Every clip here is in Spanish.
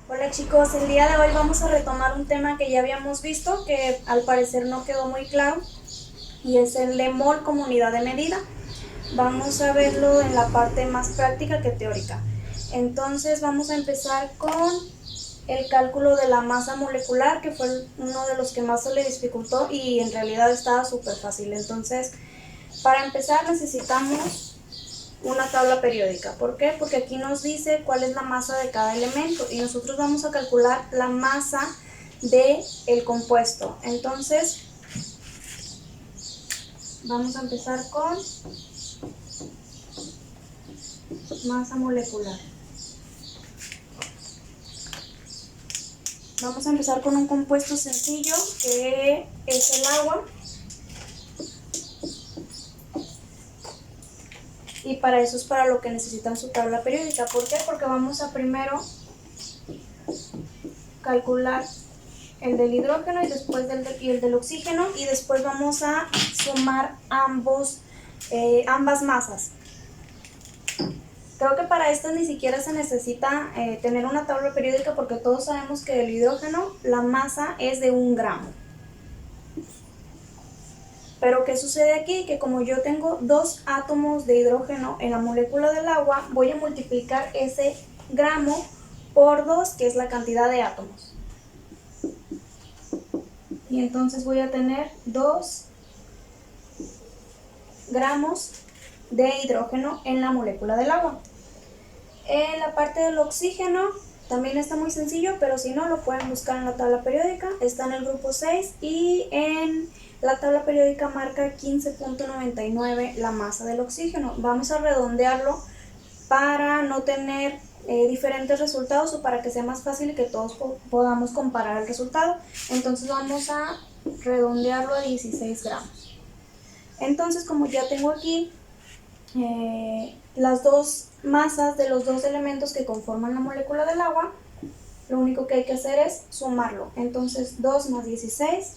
Hola chicos, el día de hoy vamos a retomar un tema que ya habíamos visto, que al parecer no quedó muy claro, y es el de mol como unidad de medida. Vamos a verlo en la parte más práctica que teórica. Entonces vamos a empezar con el cálculo de la masa molecular, que fue uno de los que más se le dificultó y en realidad estaba súper fácil. Entonces, para empezar necesitamos una tabla periódica. ¿Por qué? Porque aquí nos dice cuál es la masa de cada elemento y nosotros vamos a calcular la masa del compuesto. Entonces, vamos a empezar con masa molecular. Vamos a empezar con un compuesto sencillo que es el agua. Y para eso es para lo que necesitan su tabla periódica. ¿Por qué? Porque vamos a primero calcular el del hidrógeno y después el del oxígeno, y después vamos a sumar ambas masas. Creo que para esto ni siquiera se necesita tener una tabla periódica, porque todos sabemos que el hidrógeno la masa es de 1 gramo. Pero ¿qué sucede aquí? Que como yo tengo 2 átomos de hidrógeno en la molécula del agua, voy a multiplicar ese gramo por 2, que es la cantidad de átomos. Y entonces voy a tener 2 gramos de hidrógeno en la molécula del agua. En la parte del oxígeno también está muy sencillo, pero si no lo pueden buscar en la tabla periódica. Está en el grupo 6 y en la tabla periódica marca 15.99 la masa del oxígeno. Vamos a redondearlo para no tener diferentes resultados, o para que sea más fácil y que todos podamos comparar el resultado. Entonces vamos a redondearlo a 16 gramos. Entonces, como ya tengo aquí las dos masas de los dos elementos que conforman la molécula del agua, lo único que hay que hacer es sumarlo. Entonces 2 más 16,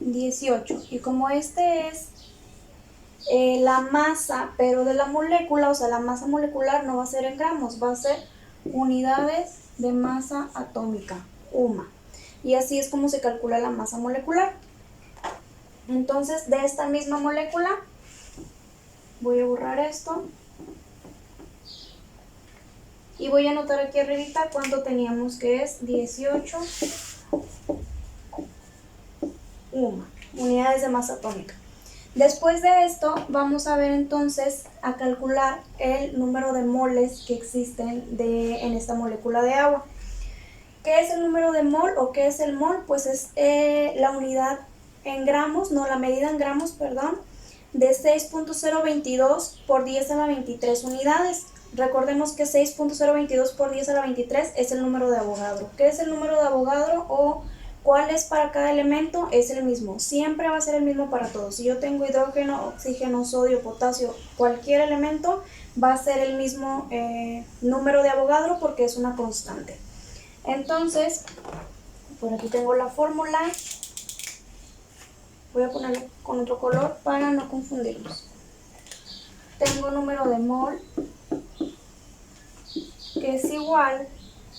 18. Y como este es la masa, pero de la molécula, o sea, la masa molecular no va a ser en gramos, va a ser unidades de masa atómica, UMA. Y así es como se calcula la masa molecular. Entonces, de esta misma molécula, voy a borrar esto y voy a anotar aquí arribita cuánto teníamos, que es 18 unidades de masa atómica. Después de esto vamos a ver entonces a calcular el número de moles que existen en esta molécula de agua. ¿Qué es el número de mol o qué es el mol? Pues es la unidad en gramos, no, la medida en gramos, perdón, de 6.022 por 10 a la 23 unidades. Recordemos que 6.022 por 10 a la 23 es el número de Avogadro. ¿Qué es el número de Avogadro o cuál es para cada elemento? Es el mismo, siempre va a ser el mismo para todos. Si yo tengo hidrógeno, oxígeno, sodio, potasio, cualquier elemento va a ser el mismo número de Avogadro, porque es una constante. Entonces, por aquí tengo la fórmula. Voy a ponerlo con otro color para no confundirlos. Tengo número de mol, que es igual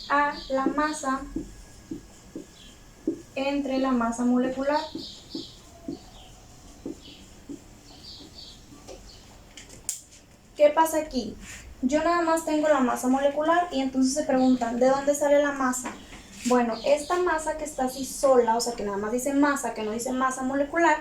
a la masa entre la masa molecular. ¿Qué pasa aquí? Yo nada más tengo la masa molecular y entonces se preguntan, ¿de dónde sale la masa? Bueno, esta masa que está así sola, o sea que nada más dice masa, que no dice masa molecular,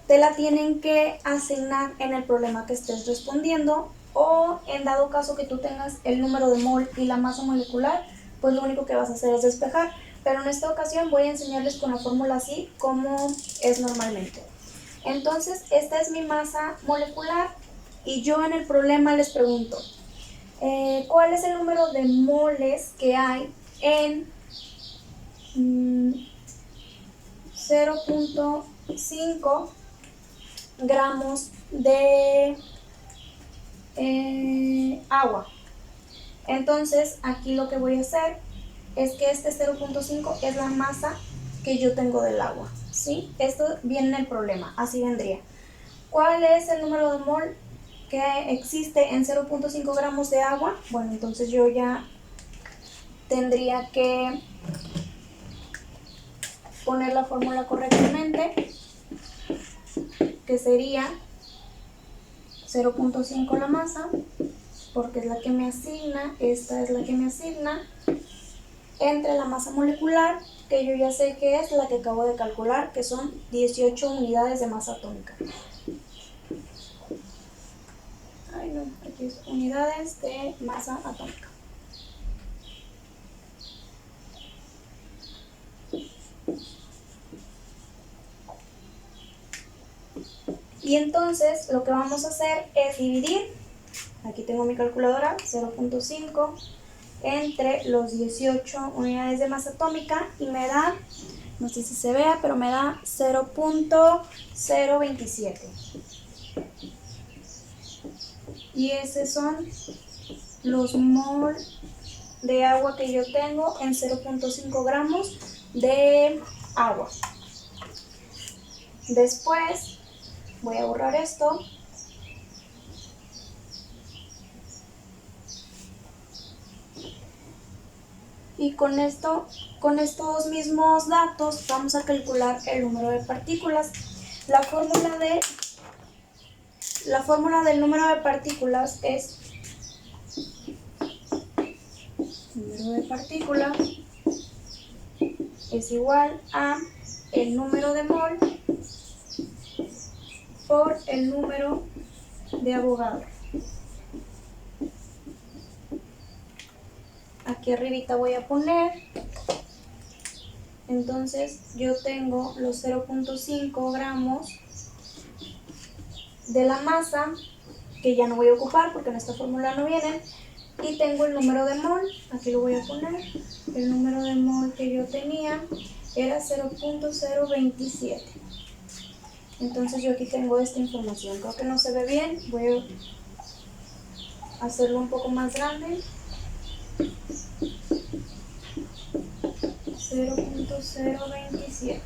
te la tienen que asignar en el problema que estés respondiendo, o en dado caso que tú tengas el número de mol y la masa molecular, pues lo único que vas a hacer es despejar. Pero en esta ocasión voy a enseñarles con la fórmula así como es normalmente. Entonces, esta es mi masa molecular y yo en el problema les pregunto, ¿cuál es el número de moles que hay en 0.5 gramos de agua? Entonces aquí lo que voy a hacer es que este 0.5 es la masa que yo tengo del agua, ¿sí? Esto viene en el problema, así vendría. ¿Cuál es el número de mol que existe en 0.5 gramos de agua? Bueno, entonces yo ya tendría que poner la fórmula correctamente, que sería 0.5 la masa, porque es la que me asigna, esta es la que me asigna, entre la masa molecular, que yo ya sé que es la que acabo de calcular, que son 18 unidades de masa atómica. Ay, no, aquí es unidades de masa atómica. Y entonces lo que vamos a hacer es dividir, aquí tengo mi calculadora, 0.5 entre los 18 unidades de masa atómica y me da, no sé si se vea, pero me da 0.027. Y esos son los mol de agua que yo tengo en 0.5 gramos de agua. Después voy a borrar esto. Y con estos mismos datos vamos a calcular el número de partículas. La fórmula del número de partículas es número de partícula es igual a el número de mol por el número de Avogadro. Aquí arribita voy a poner, entonces yo tengo los 0.5 gramos de la masa, que ya no voy a ocupar porque en esta fórmula no vienen, y tengo el número de mol, aquí lo voy a poner, el número de mol que yo tenía era 0.027. Entonces yo aquí tengo esta información, creo que no se ve bien, voy a hacerlo un poco más grande. 0.027.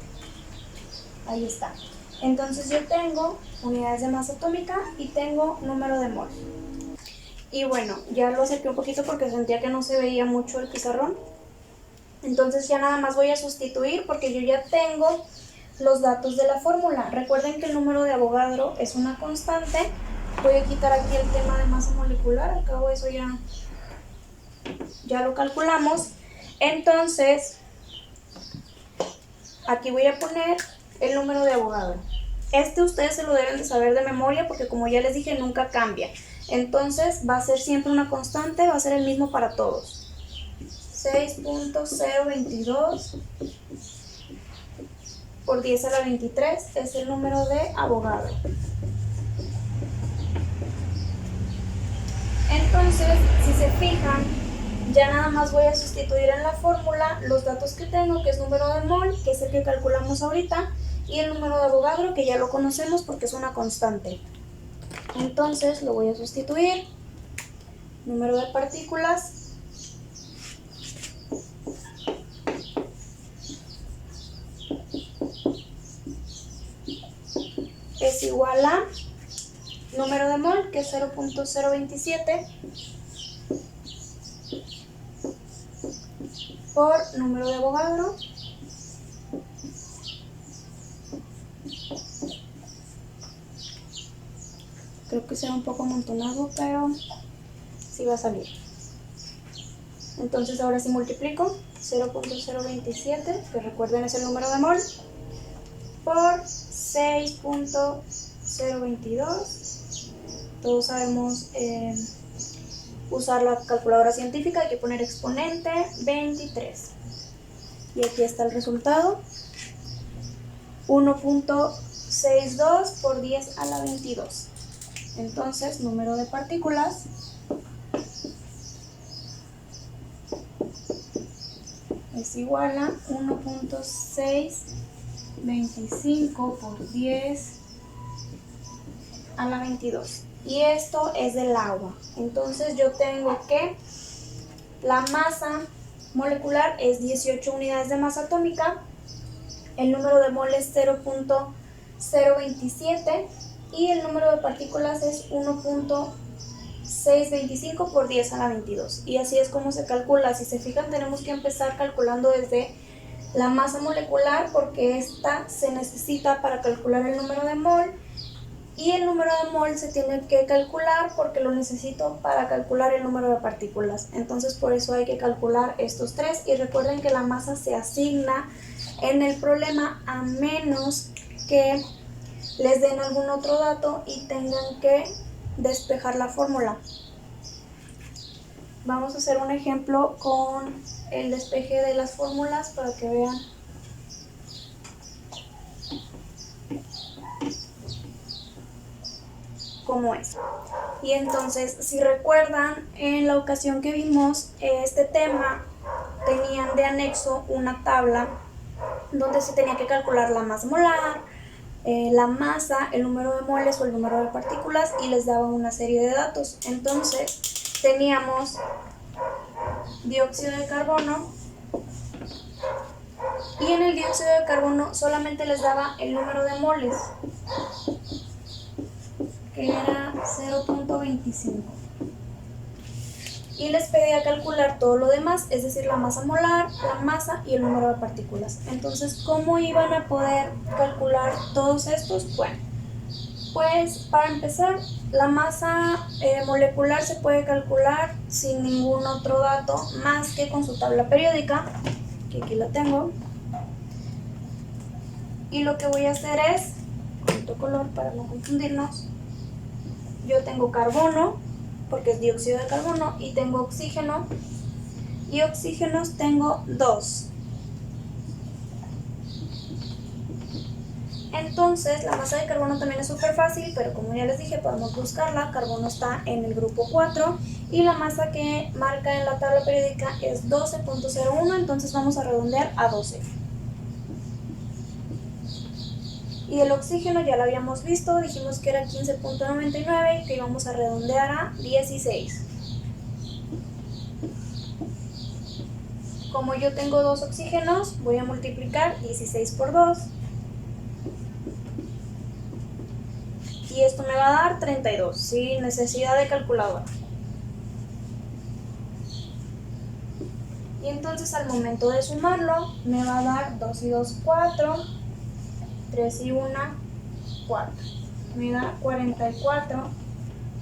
Ahí está. Entonces yo tengo unidades de masa atómica y tengo número de mol. Y bueno, ya lo acerqué un poquito porque sentía que no se veía mucho el pizarrón. Entonces ya nada más voy a sustituir porque yo ya tengo los datos de la fórmula. Recuerden que el número de Avogadro es una constante. Voy a quitar aquí el tema de masa molecular, al cabo eso ya lo calculamos. Entonces, aquí voy a poner el número de Avogadro. Ustedes se lo deben de saber de memoria porque como ya les dije nunca cambia. Entonces va a ser siempre una constante, va a ser el mismo para todos. 6.022 por 10 a la 23 es el número de Avogadro. Entonces, si se fijan, ya nada más voy a sustituir en la fórmula los datos que tengo, que es número de mol, que es el que calculamos ahorita, y el número de Avogadro, que ya lo conocemos porque es una constante. Entonces lo voy a sustituir. Número de partículas es igual a número de mol, que es 0.027, por número de Avogadro, creo que será un poco amontonado, pero sí va a salir. Entonces ahora sí multiplico 0.027, que recuerden es el número de mol, por 6.022. Todos sabemos usar la calculadora científica, hay que poner exponente 23. Y aquí está el resultado, 1.62 por 10 a la 22. Entonces, número de partículas es igual a 1.625 por 10 a la 22. Y esto es del agua. Entonces yo tengo que la masa molecular es 18 unidades de masa atómica, el número de mol es 0.027 y el número de partículas es 1.625 625 por 10 a la 22. Y así es como se calcula. Si se fijan, tenemos que empezar calculando desde la masa molecular, porque esta se necesita para calcular el número de mol, y el número de mol se tiene que calcular porque lo necesito para calcular el número de partículas. Entonces por eso hay que calcular estos tres, y recuerden que la masa se asigna en el problema a menos que les den algún otro dato y tengan que despejar la fórmula. Vamos a hacer un ejemplo con el despeje de las fórmulas para que vean. Cómo es. Y entonces, si recuerdan, en la ocasión que vimos este tema, tenían de anexo una tabla donde se tenía que calcular la masa molar, la masa, el número de moles o el número de partículas, y les daba una serie de datos. Entonces teníamos dióxido de carbono, y en el dióxido de carbono solamente les daba el número de moles, que era 0.25, y les pedía calcular todo lo demás, es decir, la masa molar, la masa y el número de partículas. Entonces, ¿cómo iban a poder calcular todos estos? Bueno, pues para empezar, la masa molecular se puede calcular sin ningún otro dato más que con su tabla periódica, que aquí la tengo. Y lo que voy a hacer es, con otro color para no confundirnos, yo tengo carbono, porque es dióxido de carbono, y tengo oxígeno, y oxígenos tengo 2. Entonces la masa de carbono también es súper fácil, pero como ya les dije, podemos buscarla. Carbono está en el grupo 4 y la masa que marca en la tabla periódica es 12.01, entonces vamos a redondear a 12. Y el oxígeno ya lo habíamos visto, dijimos que era 15.99 y que íbamos a redondear a 16. Como yo tengo 2 oxígenos, voy a multiplicar 16 por 2. Y esto me va a dar 32, sin necesidad de calculadora. Y entonces al momento de sumarlo, me va a dar 2 y 2, 4, 3 y 1, 4. Me da 44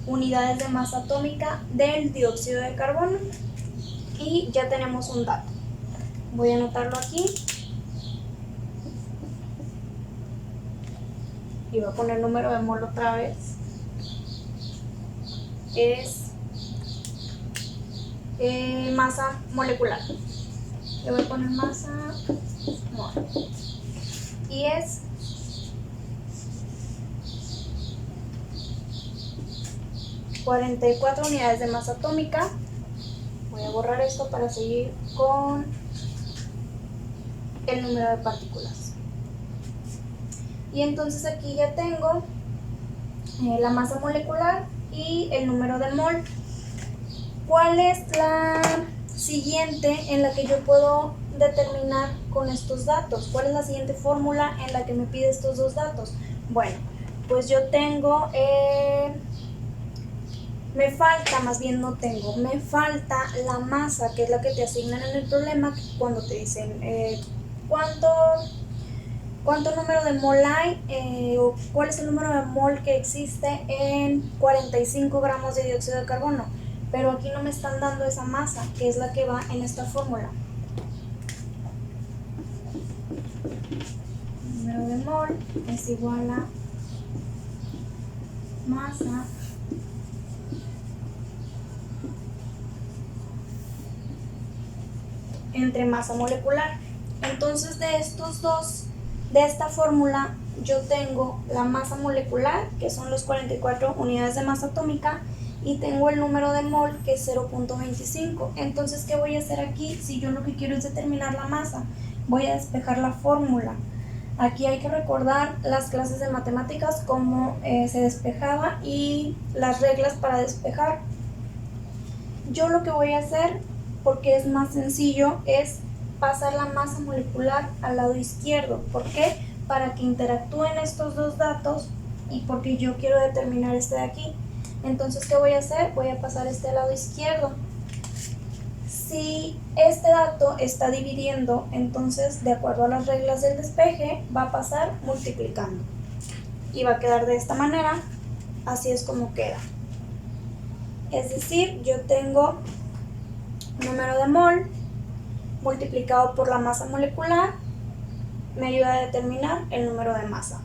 unidades de masa atómica del dióxido de carbono. Y ya tenemos un dato. Voy a anotarlo aquí. Y voy a poner número de mol otra vez. Es masa molecular. Le voy a poner masa mol. Y es 44 unidades de masa atómica. Voy a borrar esto para seguir con el número de partículas. Y entonces aquí ya tengo la masa molecular y el número de mol. ¿Cuál es la siguiente en la que yo puedo determinar con estos datos? ¿Cuál es la siguiente fórmula en la que me pide estos dos datos? Bueno, pues yo tengo, me falta la masa, que es la que te asignan en el problema cuando te dicen cuánto número de mol hay, o cuál es el número de mol que existe en 45 gramos de dióxido de carbono. Pero aquí no me están dando esa masa, que es la que va en esta fórmula. El número de mol es igual a masa entre masa molecular. Entonces de estos dos, de esta fórmula, yo tengo la masa molecular, que son los 44 unidades de masa atómica, y tengo el número de mol, que es 0.25. Entonces, ¿qué voy a hacer aquí? Si yo lo que quiero es determinar la masa, voy a despejar la fórmula. Aquí hay que recordar las clases de matemáticas, cómo se despejaba y las reglas para despejar. Yo lo que voy a hacer, porque es más sencillo, es pasar la masa molecular al lado izquierdo. ¿Por qué? Para que interactúen estos dos datos y porque yo quiero determinar este de aquí. Entonces, ¿qué voy a hacer? Voy a pasar este al lado izquierdo. Si este dato está dividiendo, entonces, de acuerdo a las reglas del despeje, va a pasar multiplicando. Y va a quedar de esta manera, así es como queda. Es decir, yo tengo número de mol multiplicado por la masa molecular, me ayuda a determinar el número de masa.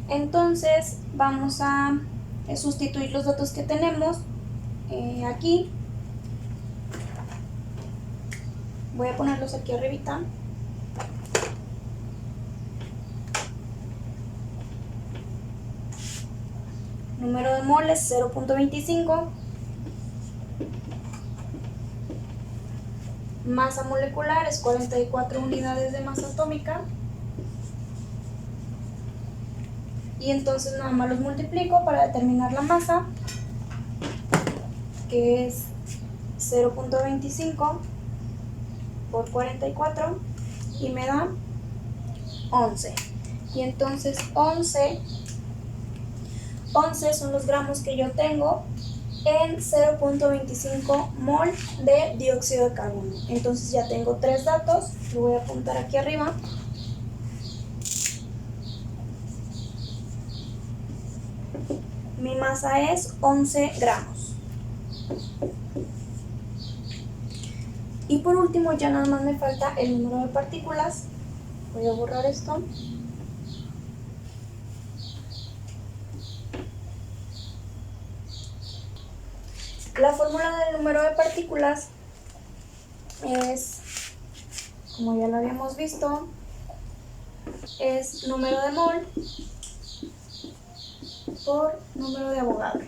Entonces, vamos a sustituir los datos que tenemos aquí. Voy a ponerlos aquí arribita. Número de mol es 0.25. Masa molecular es 44 unidades de masa atómica. Y entonces nada más los multiplico para determinar la masa, que es 0.25 por 44 y me da 11. Y entonces 11 son los gramos que yo tengo en 0.25 mol de dióxido de carbono. Entonces ya tengo 3 datos, lo voy a apuntar aquí arriba. Mi masa es 11 gramos. Y por último ya nada más me falta el número de partículas. Voy a borrar esto. La fórmula del número de partículas es, como ya lo habíamos visto, es número de mol por número de Avogadro.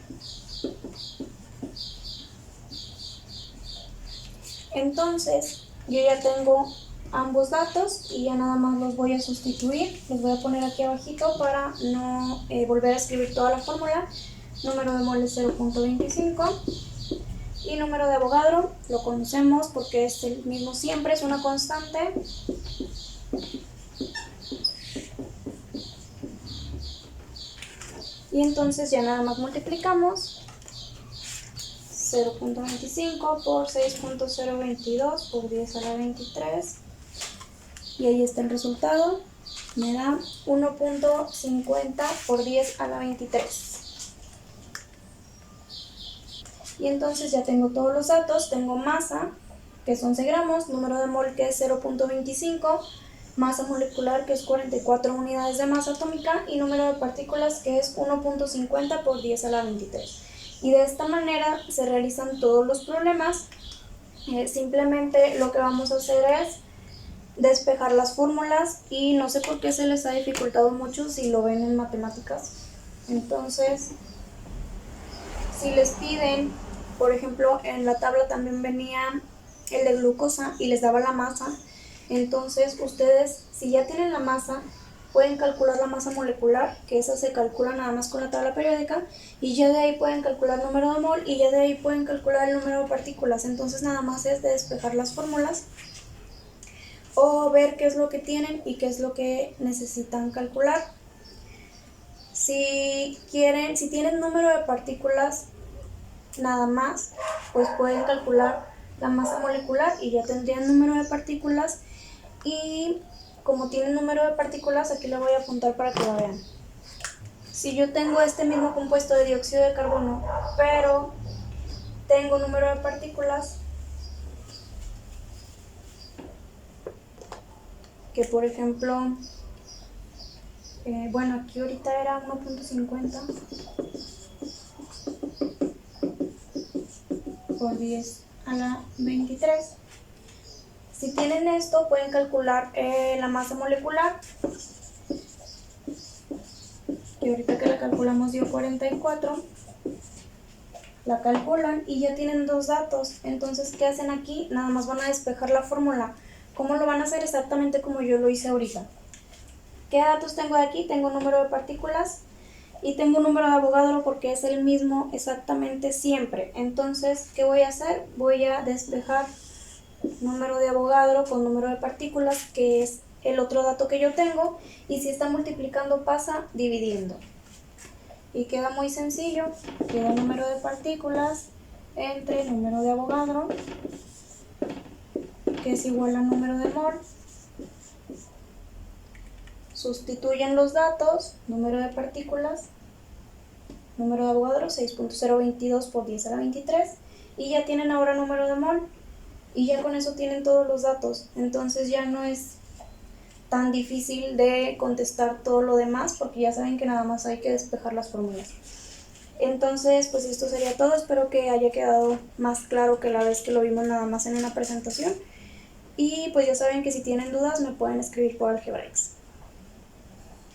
Entonces, yo ya tengo ambos datos y ya nada más los voy a sustituir. Los voy a poner aquí abajito para no volver a escribir toda la fórmula. Número de mol es 0.25 y número de Avogadro lo conocemos porque es el mismo siempre, es una constante. Y entonces ya nada más multiplicamos 0.25 por 6.022 por 10 a la 23 y ahí está el resultado, me da 1.50 por 10 a la 23. Y entonces ya tengo todos los datos, tengo masa, que es 11 gramos, número de mol, que es 0.25, masa molecular, que es 44 unidades de masa atómica, y número de partículas, que es 1.50 por 10 a la 23. Y de esta manera se realizan todos los problemas. Simplemente lo que vamos a hacer es despejar las fórmulas y no sé por qué se les ha dificultado mucho si lo ven en matemáticas. Entonces, si les piden, por ejemplo, en la tabla también venía el de glucosa y les daba la masa, entonces ustedes, si ya tienen la masa, pueden calcular la masa molecular, que esa se calcula nada más con la tabla periódica, y ya de ahí pueden calcular el número de mol y ya de ahí pueden calcular el número de partículas. Entonces nada más es de despejar las fórmulas o ver qué es lo que tienen y qué es lo que necesitan calcular. Si tienen número de partículas nada más, pues pueden calcular la masa molecular y ya tendrían número de partículas. Y como tienen número de partículas, aquí lo voy a apuntar para que lo vean. Si yo tengo este mismo compuesto de dióxido de carbono, pero tengo número de partículas, que por ejemplo, bueno, aquí ahorita era 1.50 por 10 a la 23. Si tienen esto, pueden calcular la masa molecular, que ahorita que la calculamos dio 44. La calculan y ya tienen dos datos. Entonces, ¿qué hacen aquí? Nada más van a despejar la fórmula. ¿Cómo lo van a hacer? Exactamente como yo lo hice ahorita. ¿Qué datos tengo de aquí? Tengo número de partículas y tengo número de Avogadro porque es el mismo exactamente siempre. Entonces, ¿qué voy a hacer? Voy a despejar número de Avogadro con número de partículas, que es el otro dato que yo tengo, y si está multiplicando pasa dividiendo. Y queda muy sencillo, queda el número de partículas entre el número de Avogadro, que es igual al número de mol. Sustituyen los datos, número de partículas, número de Avogadro 6.022 por 10 a la 23, y ya tienen ahora número de mol, y ya con eso tienen todos los datos. Entonces ya no es tan difícil de contestar todo lo demás, porque ya saben que nada más hay que despejar las fórmulas. Entonces, pues esto sería todo. Espero que haya quedado más claro que la vez que lo vimos nada más en una presentación. Y pues ya saben que si tienen dudas me pueden escribir por Algebraics.